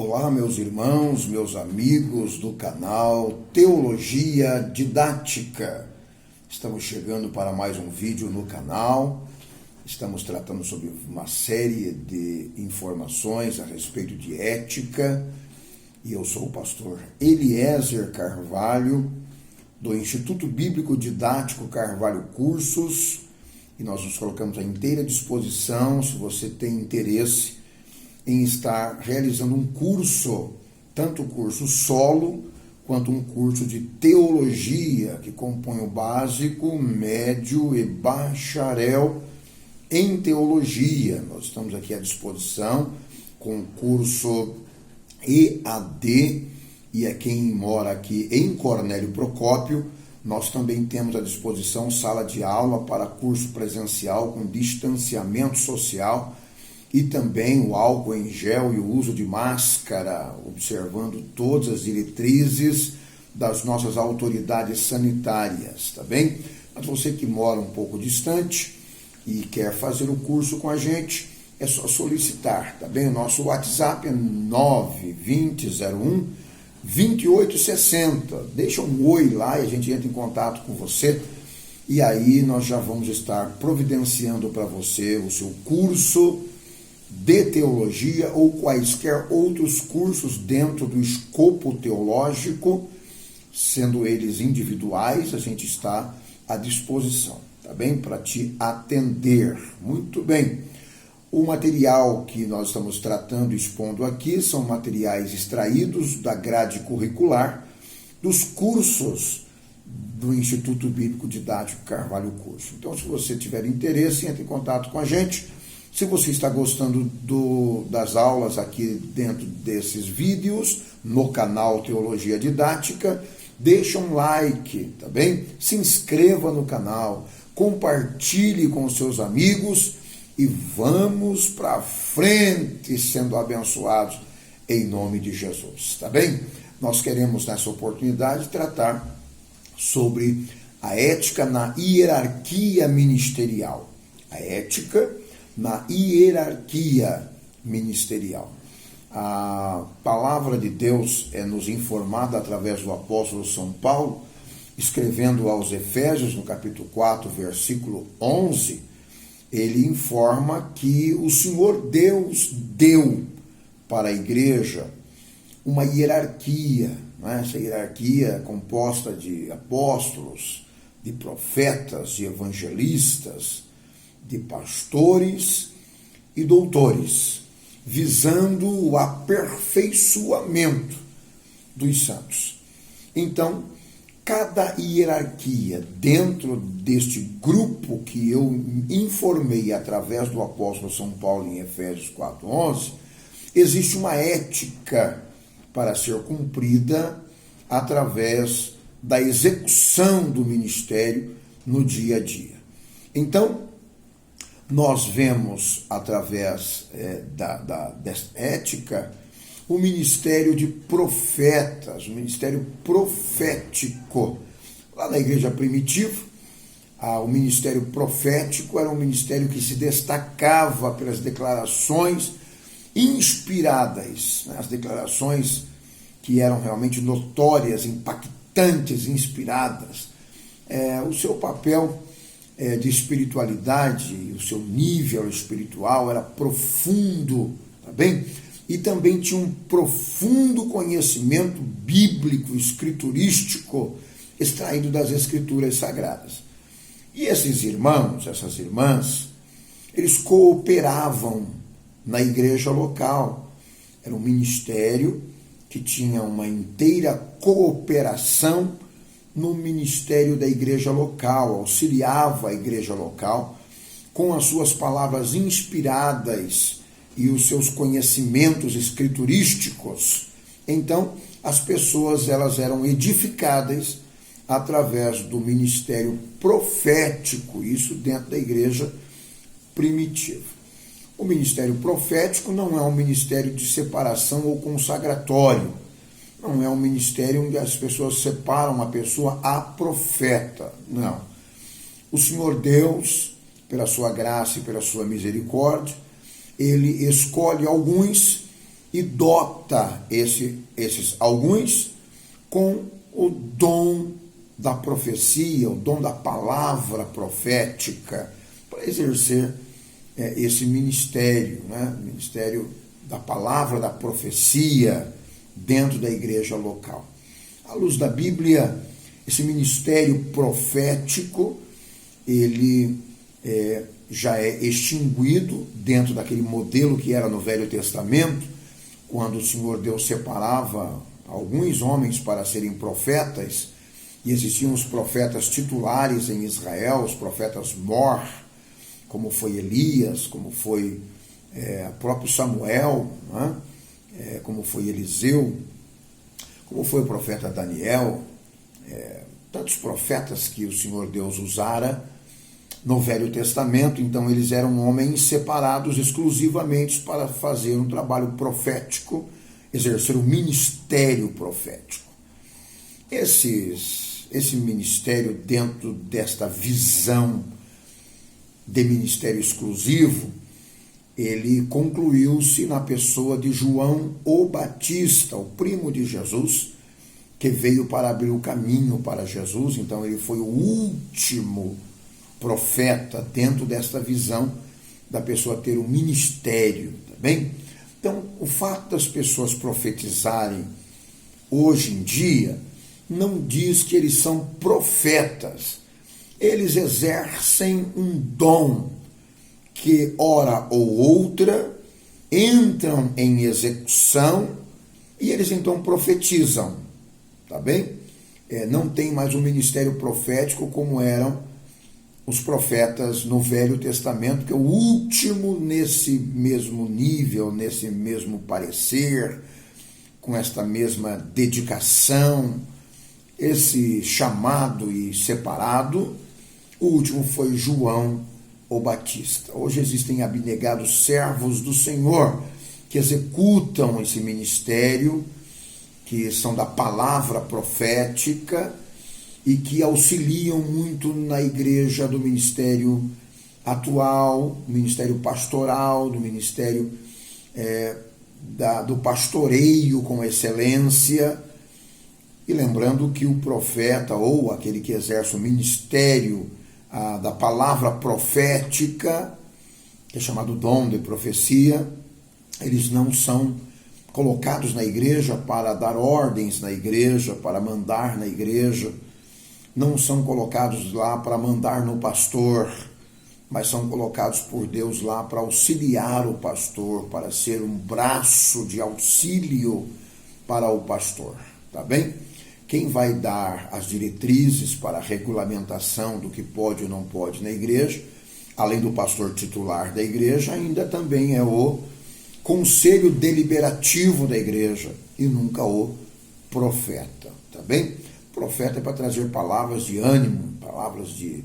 Olá, meus irmãos, meus amigos do canal Teologia Didática. Estamos chegando para mais um vídeo no canal. Estamos tratando sobre uma série de informações a respeito de ética. E eu sou o pastor Eliezer Carvalho, do Instituto Bíblico Didático Carvalho Cursos. E nós nos colocamos à inteira disposição, se você tem interesse em estar realizando um curso, tanto o curso solo, quanto um curso de teologia, que compõe o básico, médio e bacharel em teologia. Nós estamos aqui à disposição com o curso EAD, e a quem mora aqui em Cornélio Procópio, nós também temos à disposição sala de aula para curso presencial com distanciamento social, e também o álcool em gel e o uso de máscara, observando todas as diretrizes das nossas autoridades sanitárias, tá bem? Mas você que mora um pouco distante e quer fazer o curso com a gente, é só solicitar, tá bem? O nosso WhatsApp é 92001 2860. Deixa um oi lá e a gente entra em contato com você. E aí nós já vamos estar providenciando para você o seu curso de teologia ou quaisquer outros cursos dentro do escopo teológico, sendo eles individuais, a gente está à disposição, tá bem? Para te atender. Muito bem. O material que nós estamos tratando e expondo aqui são materiais extraídos da grade curricular dos cursos do Instituto Bíblico Didático Carvalho Curso. Então, se você tiver interesse, entre em contato com a gente. Se você está gostando das aulas aqui dentro desses vídeos, no canal Teologia Didática, deixa um like, tá bem? Se inscreva no canal, compartilhe com seus amigos e vamos para frente sendo abençoados em nome de Jesus, tá bem? Nós queremos nessa oportunidade tratar sobre a ética na hierarquia ministerial. A ética na hierarquia ministerial. A palavra de Deus é nos informada através do apóstolo São Paulo, escrevendo aos Efésios, no capítulo 4, versículo 11, ele informa que o Senhor Deus deu para a igreja uma hierarquia, né? Essa hierarquia é composta de apóstolos, de profetas, de evangelistas, de pastores e doutores, visando o aperfeiçoamento dos santos. Então, cada hierarquia dentro deste grupo que eu informei através do apóstolo São Paulo em Efésios 4:11, existe uma ética para ser cumprida através da execução do ministério no dia a dia. Então, nós vemos, através dessa ética, o ministério de profetas, o ministério profético. Lá na igreja primitiva, o ministério profético era um ministério que se destacava pelas declarações inspiradas, né? As declarações que eram realmente notórias, impactantes, inspiradas. O seu papel de espiritualidade, o seu nível espiritual era profundo, tá bem? E também tinha um profundo conhecimento bíblico, escriturístico, extraído das escrituras sagradas. E esses irmãos, essas irmãs, eles cooperavam na igreja local. Era um ministério que tinha uma inteira cooperação no ministério da igreja local, auxiliava a igreja local com as suas palavras inspiradas e os seus conhecimentos escriturísticos. Então, as pessoas elas eram edificadas através do ministério profético, isso dentro da igreja primitiva. O ministério profético não é um ministério de separação ou consagratório. Não é um ministério onde as pessoas separam uma pessoa a profeta. Não. O Senhor Deus, pela sua graça e pela sua misericórdia, ele escolhe alguns e dota esses alguns com o dom da profecia, o dom da palavra profética, para exercer esse ministério, né? Ministério da palavra da profecia dentro da igreja local. À luz da Bíblia, esse ministério profético, ele já é extinguido dentro daquele modelo que era no Velho Testamento, quando o Senhor Deus separava alguns homens para serem profetas, e existiam os profetas titulares em Israel, os profetas mor, como foi Elias, como foi próprio Samuel, né? Como foi Eliseu, como foi o profeta Daniel, tantos profetas que o Senhor Deus usara no Velho Testamento. Então eles eram homens separados exclusivamente para fazer um trabalho profético, exercer o ministério profético. Esse ministério, dentro desta visão de ministério exclusivo, ele concluiu-se na pessoa de João o Batista, o primo de Jesus, que veio para abrir o caminho para Jesus. Então ele foi o último profeta dentro desta visão da pessoa ter um ministério, tá bem? Então, o fato das pessoas profetizarem hoje em dia não diz que eles são profetas. Eles exercem um dom que, hora ou outra, entram em execução e eles então profetizam, tá bem? Não tem mais um ministério profético como eram os profetas no Velho Testamento, que é o último nesse mesmo nível, nesse mesmo parecer, com esta mesma dedicação, esse chamado e separado. O último foi João o Batista. Hoje existem abnegados servos do Senhor que executam esse ministério, que são da palavra profética e que auxiliam muito na igreja do ministério atual, do ministério pastoral, do ministério do pastoreio com excelência. E lembrando que o profeta, ou aquele que exerce o ministério da palavra profética, que é chamado dom de profecia, eles não são colocados na igreja para dar ordens na igreja, para mandar na igreja, não são colocados lá para mandar no pastor, mas são colocados por Deus lá para auxiliar o pastor, para ser um braço de auxílio para o pastor, tá bem? Quem vai dar as diretrizes para a regulamentação do que pode ou não pode na igreja, além do pastor titular da igreja, ainda também é o conselho deliberativo da igreja e nunca o profeta, tá bem? O profeta é para trazer palavras de ânimo, palavras de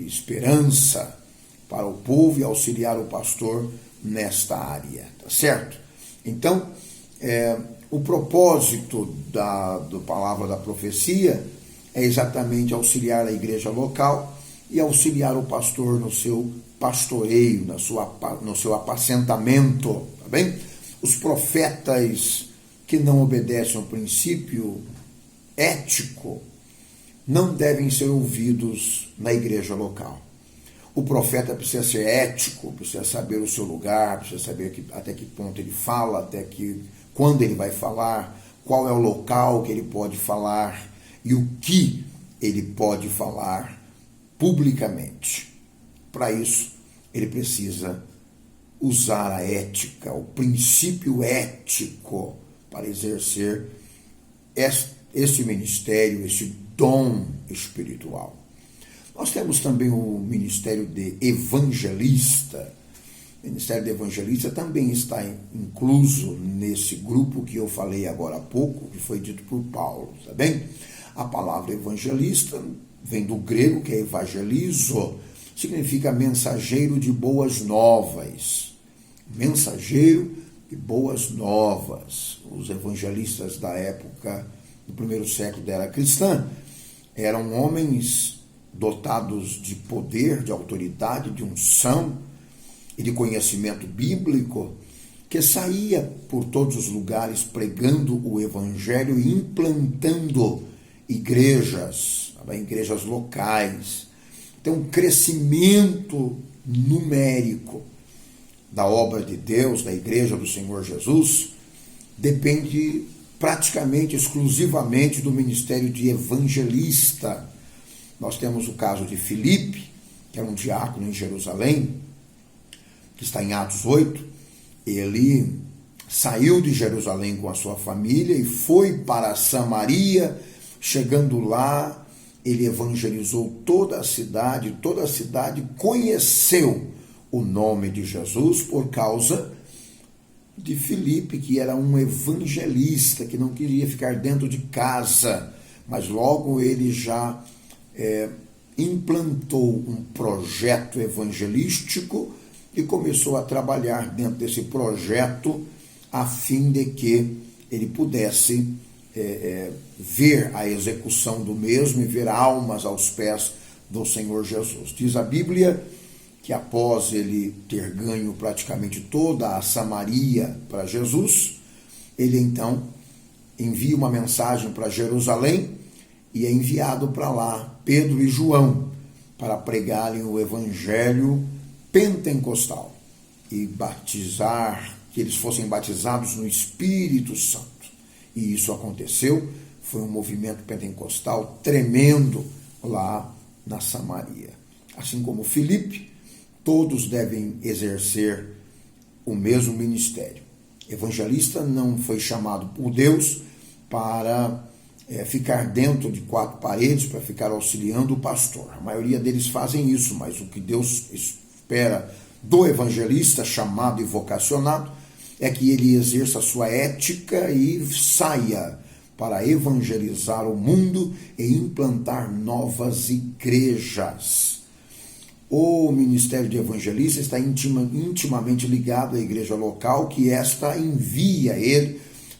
esperança para o povo e auxiliar o pastor nesta área, tá certo? Então, o propósito da palavra da profecia é exatamente auxiliar a igreja local e auxiliar o pastor no seu pastoreio, no seu apacentamento, tá bem? Os profetas que não obedecem ao princípio ético não devem ser ouvidos na igreja local. O profeta precisa ser ético, precisa saber o seu lugar, precisa saber até que ponto ele fala, quando ele vai falar, qual é o local que ele pode falar e o que ele pode falar publicamente. Para isso, ele precisa usar a ética, o princípio ético, para exercer este ministério, este dom espiritual. Nós temos também o ministério de evangelista. O ministério de evangelista também está incluso nesse grupo que eu falei agora há pouco, que foi dito por Paulo, tá bem? A palavra evangelista vem do grego, que é evangelizo, significa mensageiro de boas novas. Mensageiro de boas novas. Os evangelistas da época do primeiro século da era cristã eram homens dotados de poder, de autoridade, de unção e de conhecimento bíblico, que saía por todos os lugares pregando o evangelho e implantando igrejas locais. Tem um crescimento numérico da obra de Deus, da igreja do Senhor Jesus, depende praticamente exclusivamente do ministério de evangelista. Nós temos o caso de Filipe, que era um diácono em Jerusalém, que está em Atos 8. Ele saiu de Jerusalém com a sua família e foi para Samaria. Chegando lá, ele evangelizou toda a cidade conheceu o nome de Jesus por causa de Filipe, que era um evangelista, que não queria ficar dentro de casa, mas logo ele já implantou um projeto evangelístico e começou a trabalhar dentro desse projeto a fim de que ele pudesse ver a execução do mesmo e ver almas aos pés do Senhor Jesus. Diz a Bíblia que após ele ter ganho praticamente toda a Samaria para Jesus, ele então envia uma mensagem para Jerusalém e é enviado para lá Pedro e João para pregarem o evangelho pentecostal e que eles fossem batizados no Espírito Santo. E isso aconteceu, foi um movimento pentecostal tremendo lá na Samaria. Assim como Filipe, todos devem exercer o mesmo ministério. Evangelista não foi chamado por Deus para ficar dentro de quatro paredes, para ficar auxiliando o pastor. A maioria deles fazem isso, mas o que Deus espera do evangelista chamado e vocacionado é que ele exerça a sua ética e saia para evangelizar o mundo e implantar novas igrejas. O ministério de evangelista está intimamente ligado à igreja local, que esta envia ele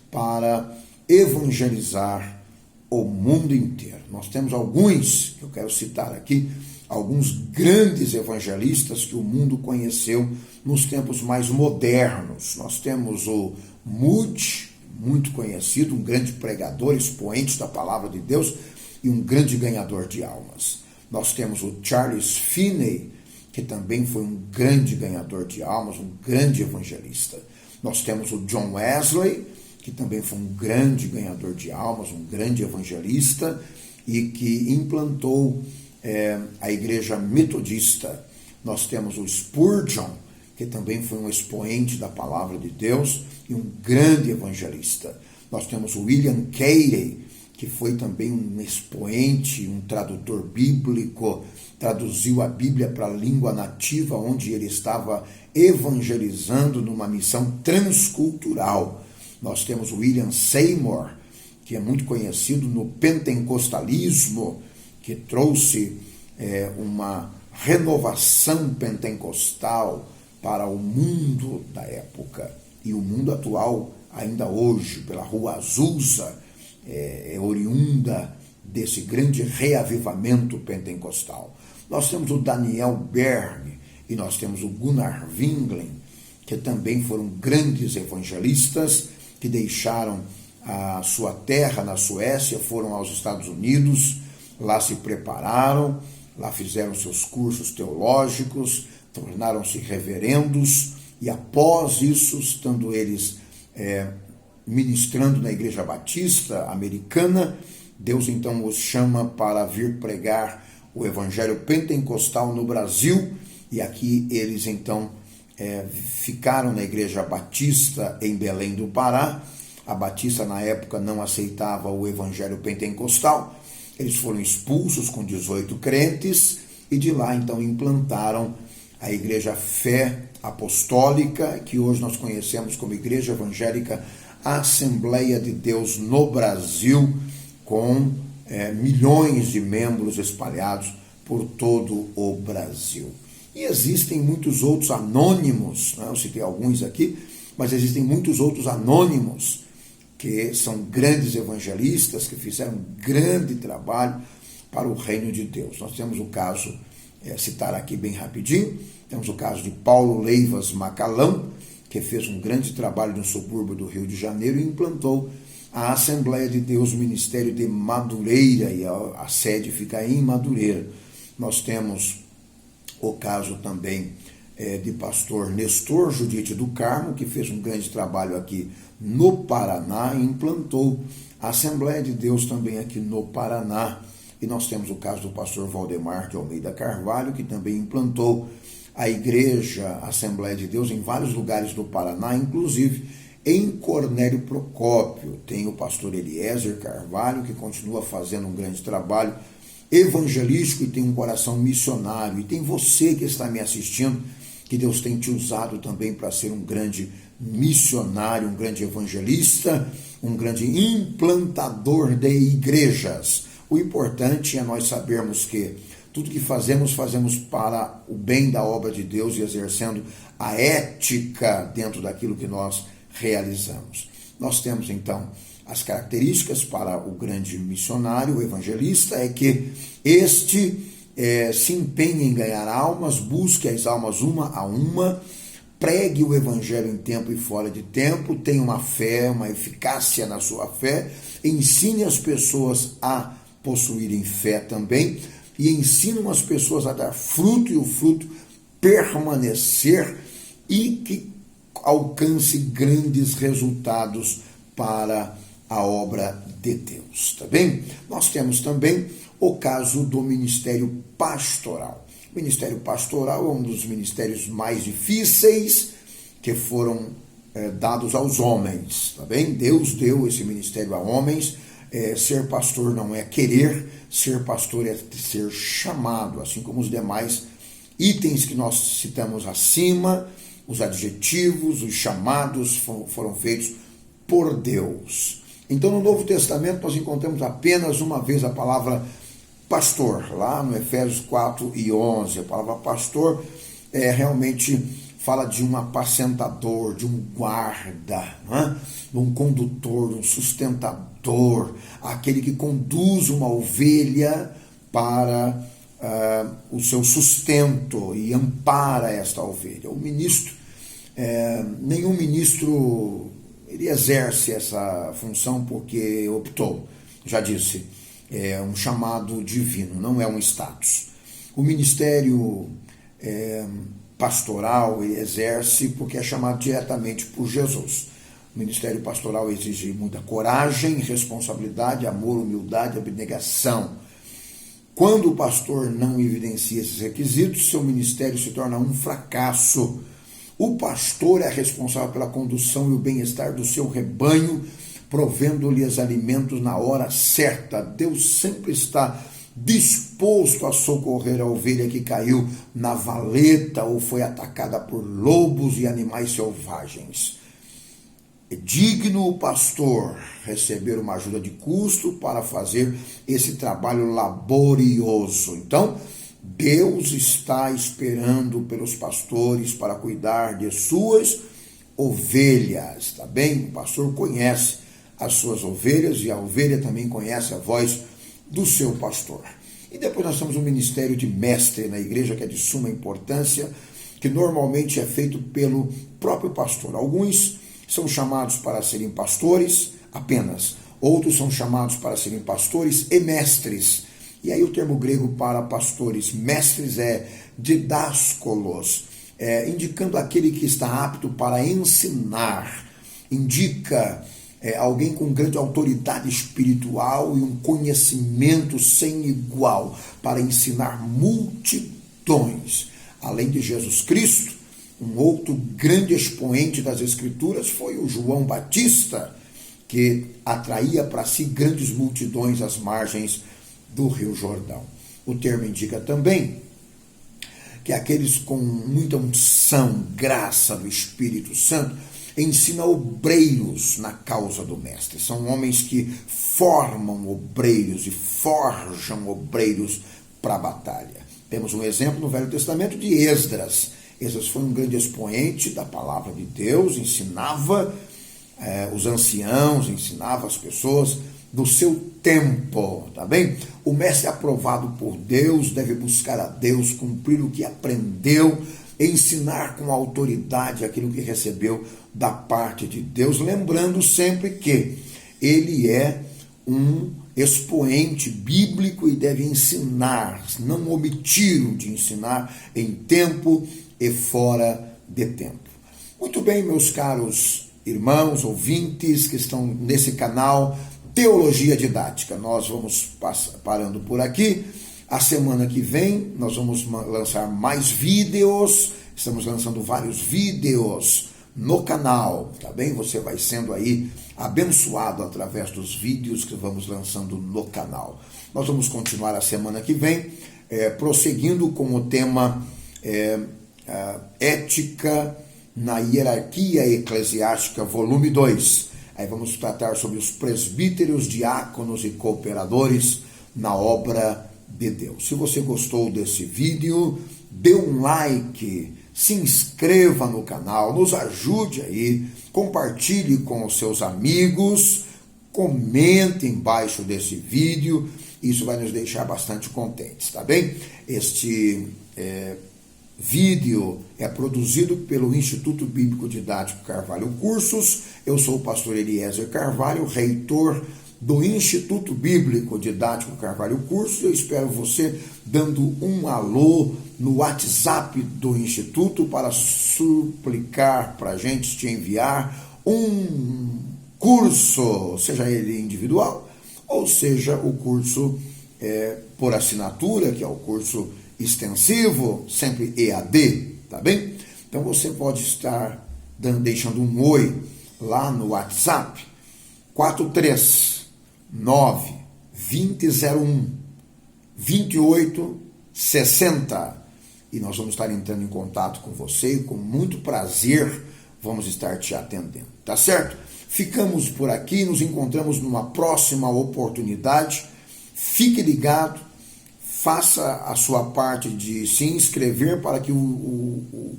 para evangelizar o mundo inteiro. Nós temos alguns, que eu quero citar aqui, alguns grandes evangelistas que o mundo conheceu nos tempos mais modernos. Nós temos o Moody, muito conhecido, um grande pregador, expoente da palavra de Deus e um grande ganhador de almas. Nós temos o Charles Finney, que também foi um grande ganhador de almas, um grande evangelista. Nós temos o John Wesley, que também foi um grande ganhador de almas, um grande evangelista, e que implantou a igreja metodista. Nós temos o Spurgeon, que também foi um expoente da palavra de Deus e um grande evangelista. Nós temos o William Carey, que foi também um expoente, um tradutor bíblico, traduziu a Bíblia para a língua nativa, onde ele estava evangelizando numa missão transcultural. Nós temos o William Seymour, que é muito conhecido no pentecostalismo, que trouxe uma renovação pentecostal para o mundo da época. E o mundo atual, ainda hoje, pela Rua Azusa, é oriunda desse grande reavivamento pentecostal. Nós temos o Daniel Berg e nós temos o Gunnar Wingren, que também foram grandes evangelistas, que deixaram a sua terra na Suécia, foram aos Estados Unidos, lá se prepararam, lá fizeram seus cursos teológicos, tornaram-se reverendos, e após isso, estando eles ministrando na Igreja Batista Americana, Deus então os chama para vir pregar o Evangelho Pentecostal no Brasil, e aqui eles então ficaram na Igreja Batista em Belém do Pará. A Batista na época não aceitava o Evangelho Pentecostal, eles foram expulsos com 18 crentes, e de lá então implantaram a Igreja Fé Apostólica, que hoje nós conhecemos como Igreja Evangélica Assembleia de Deus no Brasil, com milhões de membros espalhados por todo o Brasil. E existem muitos outros anônimos, né? Eu citei alguns aqui, mas existem muitos outros anônimos que são grandes evangelistas, que fizeram um grande trabalho para o reino de Deus. Nós temos o caso, citar aqui bem rapidinho, temos o caso de Paulo Leivas Macalão, que fez um grande trabalho no subúrbio do Rio de Janeiro e implantou a Assembleia de Deus Ministério de Madureira, e a sede fica em Madureira. Nós temos o caso também de pastor Nestor Judite do Carmo, que fez um grande trabalho aqui no Paraná e implantou a Assembleia de Deus também aqui no Paraná. E nós temos o caso do pastor Valdemar de Almeida Carvalho, que também implantou a Igreja Assembleia de Deus em vários lugares do Paraná, inclusive em Cornélio Procópio. Tem o pastor Eliezer Carvalho, que continua fazendo um grande trabalho evangelístico e tem um coração missionário. E tem você que está me assistindo, que Deus tem te usado também para ser um grande missionário, um grande evangelista, um grande implantador de igrejas. O importante é nós sabermos que tudo que fazemos para o bem da obra de Deus e exercendo a ética dentro daquilo que nós realizamos. Nós temos então as características para o grande missionário, o evangelista, é que este se empenhe em ganhar almas, busque as almas uma a uma, pregue o evangelho em tempo e fora de tempo, tenha uma fé, uma eficácia na sua fé, ensine as pessoas a possuírem fé também e ensine as pessoas a dar fruto e o fruto permanecer e que alcance grandes resultados para a obra de Deus, tá bem? Nós temos também o caso do ministério pastoral. O ministério pastoral é um dos ministérios mais difíceis que foram dados aos homens, tá bem? Deus deu esse ministério a homens. Ser pastor não é querer, ser pastor é ser chamado, assim como os demais itens que nós citamos acima, os adjetivos, os chamados foram feitos por Deus. Então, no Novo Testamento, nós encontramos apenas uma vez a palavra pastor, lá no Efésios 4:11. A palavra pastor realmente fala de um apacentador, de um guarda, de um condutor, de um sustentador, aquele que conduz uma ovelha para o seu sustento e ampara esta ovelha. O ministro, nenhum ministro ele exerce essa função porque optou, já disse, é um chamado divino, não é um status. O ministério pastoral ele exerce porque é chamado diretamente por Jesus. O ministério pastoral exige muita coragem, responsabilidade, amor, humildade, abnegação. Quando o pastor não evidencia esses requisitos, seu ministério se torna um fracasso. O pastor é responsável pela condução e o bem-estar do seu rebanho, provendo-lhes alimentos na hora certa. Deus sempre está disposto a socorrer a ovelha que caiu na valeta ou foi atacada por lobos e animais selvagens. É digno o pastor receber uma ajuda de custo para fazer esse trabalho laborioso. Então, Deus está esperando pelos pastores para cuidar de suas ovelhas, tá bem? O pastor conhece as suas ovelhas e a ovelha também conhece a voz do seu pastor. E depois nós temos um ministério de mestre na igreja que é de suma importância, que normalmente é feito pelo próprio pastor. Alguns são chamados para serem pastores apenas, outros são chamados para serem pastores e mestres. E aí o termo grego para pastores, mestres, é didáskolos, indicando aquele que está apto para ensinar, indica alguém com grande autoridade espiritual e um conhecimento sem igual para ensinar multidões. Além de Jesus Cristo, um outro grande expoente das Escrituras foi o João Batista, que atraía para si grandes multidões às margens do Rio Jordão. O termo indica também que aqueles com muita unção, graça do Espírito Santo, ensinam obreiros na causa do Mestre. São homens que formam obreiros e forjam obreiros para a batalha. Temos um exemplo no Velho Testamento de Esdras. Esdras foi um grande expoente da palavra de Deus, ensinava os anciãos, ensinava as pessoas do seu tempo, tá bem? O mestre aprovado por Deus deve buscar a Deus, cumprir o que aprendeu ensinar com autoridade aquilo que recebeu da parte de Deus, lembrando sempre que ele é um expoente bíblico e deve ensinar, não omitir de ensinar em tempo e fora de tempo. Muito bem, meus caros irmãos, ouvintes que estão nesse canal Teologia Didática, nós vamos parando por aqui. A semana que vem nós vamos lançar mais vídeos, estamos lançando vários vídeos no canal, tá bem? Você vai sendo aí abençoado através dos vídeos que vamos lançando no canal. Nós vamos continuar a semana que vem, prosseguindo com o tema Ética na Hierarquia Eclesiástica, volume 2. Aí vamos tratar sobre os presbíteros, diáconos e cooperadores na obra de Deus. Se você gostou desse vídeo, dê um like, se inscreva no canal, nos ajude aí, compartilhe com os seus amigos, comente embaixo desse vídeo, isso vai nos deixar bastante contentes, tá bem? Este vídeo é produzido pelo Instituto Bíblico Didático Carvalho Cursos. Eu sou o pastor Eliezer Carvalho, reitor do Instituto Bíblico Didático Carvalho Cursos. Eu espero você dando um alô no WhatsApp do Instituto para suplicar para a gente te enviar um curso, seja ele individual, ou seja o curso por assinatura, que é o curso extensivo, sempre EAD, tá bem? Então você pode estar deixando um oi lá no WhatsApp, 439-2001-2860, e nós vamos estar entrando em contato com você e com muito prazer vamos estar te atendendo, tá certo? Ficamos por aqui, nos encontramos numa próxima oportunidade. Fique ligado, faça a sua parte de se inscrever para que o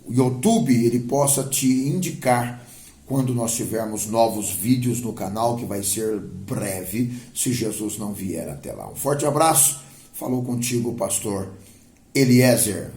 YouTube ele possa te indicar quando nós tivermos novos vídeos no canal, que vai ser breve, se Jesus não vier até lá. Um forte abraço, falou contigo o pastor Eliezer.